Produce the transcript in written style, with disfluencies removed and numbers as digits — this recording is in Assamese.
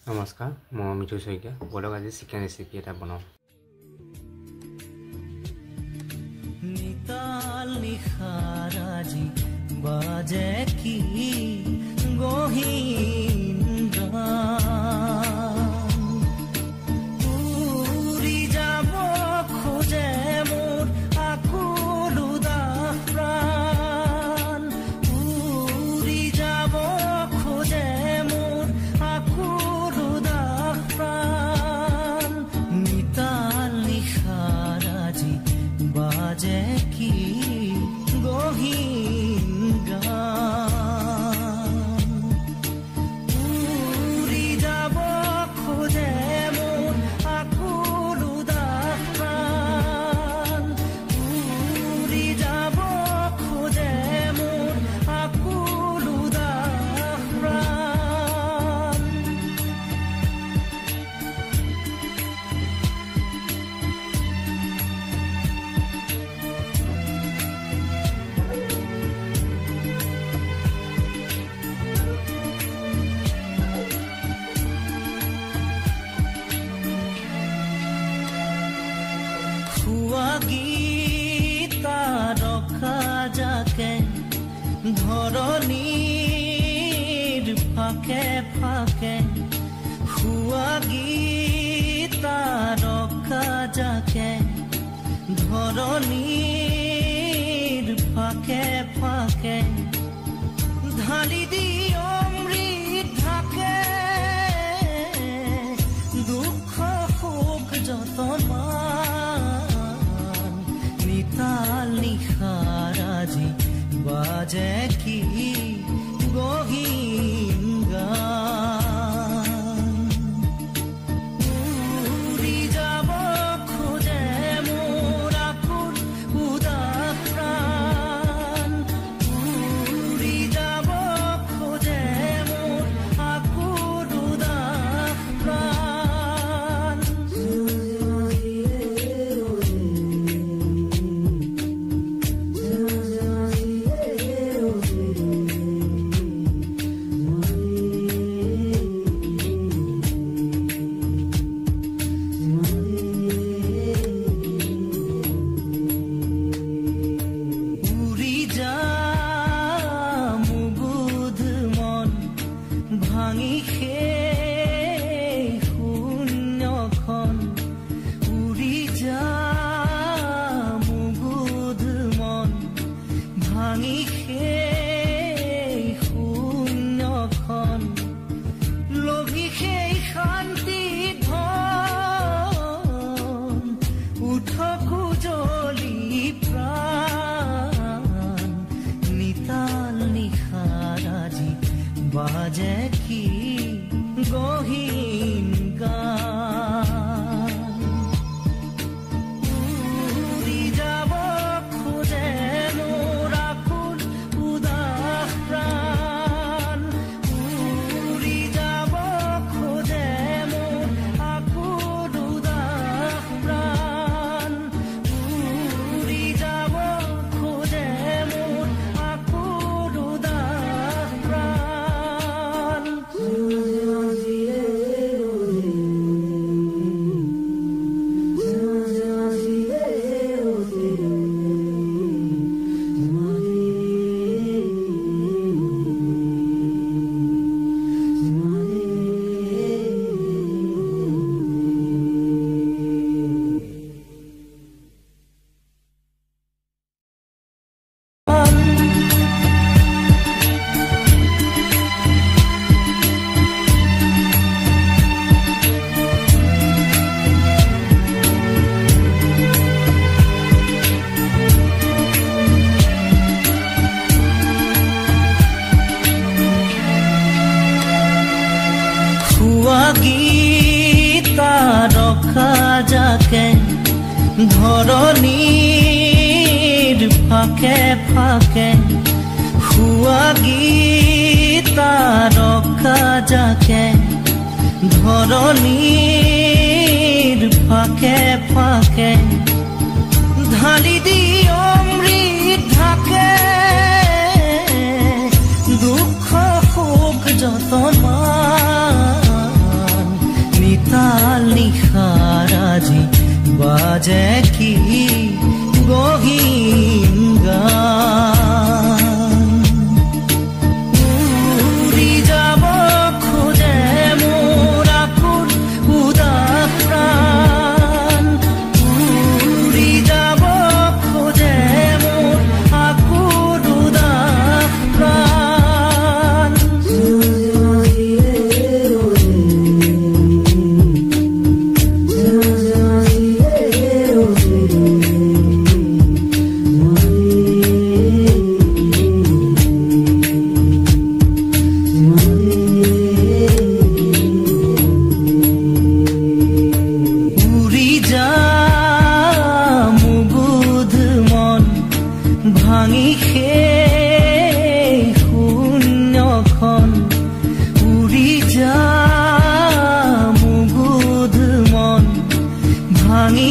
নমস্কাৰ, মই মিঠু শইকীয়া। বলক আজি চিকেন ৰেচিপি এটা বনাওঁ। নিতাল নিশাৰ আজি বাজে কি গহীন গান, উৰি যাব খোজে মোৰ আকুল উদাস প্ৰাণ, উৰি যাব খোজে মোৰ আকুল উদাস প্ৰাণ, নিতাল নিশাৰ আজি বাজে কি গহীন গান, উৰি যাব খোজে মোৰ আকুল উদাস প্ৰাণ, উৰি যাব খোজে মোৰ আকুল উদাস প্ৰাণ। গীতা ৰখা যাকে ধৰণীৰ ফাকে ফাকে, শুৱা গীতা ৰখা যাকে ধৰণীৰ ফাকে ফাকে, ঢালি দি অমৃত ঢাকে দুখ সুখ যতন নিতাল নিশাৰ আজি বাজে কি গহীন গান, উৰি যাব খোজে মোৰ আকুল উদাস প্ৰাণ, উৰি যাব খোজে মোৰ আকুল উদাস প্ৰাণ। উৰি যাম বুধ মন ভাঙি সেই শূন্যখন, উৰি যাম বুধ মন ভাঙি সেই শূন্যখন, লভি সেই শান্তি ধন উঠকো জ্বলি প্ৰাণ, নিতাল নিশাৰ আজি বাজে কি গহীন গান, উৰি যাব খোজে মোৰ আকুল উদাস প্ৰাণ, উৰি যাব খোজে মোৰ আকুল উদাস প্ৰাণ, উৰি যাব খোজে মোৰ আকুল উদাস প্ৰাণ। গীতা ৰখা যাকে ধৰণীৰ ফাকে ফাকে, শুৱা গীতা ৰখা যাকে ধৰণীৰ ফাকে ফাকে, ঢালি দি অমৃত ঢাকে দুখ সুখ যতন ভাঙি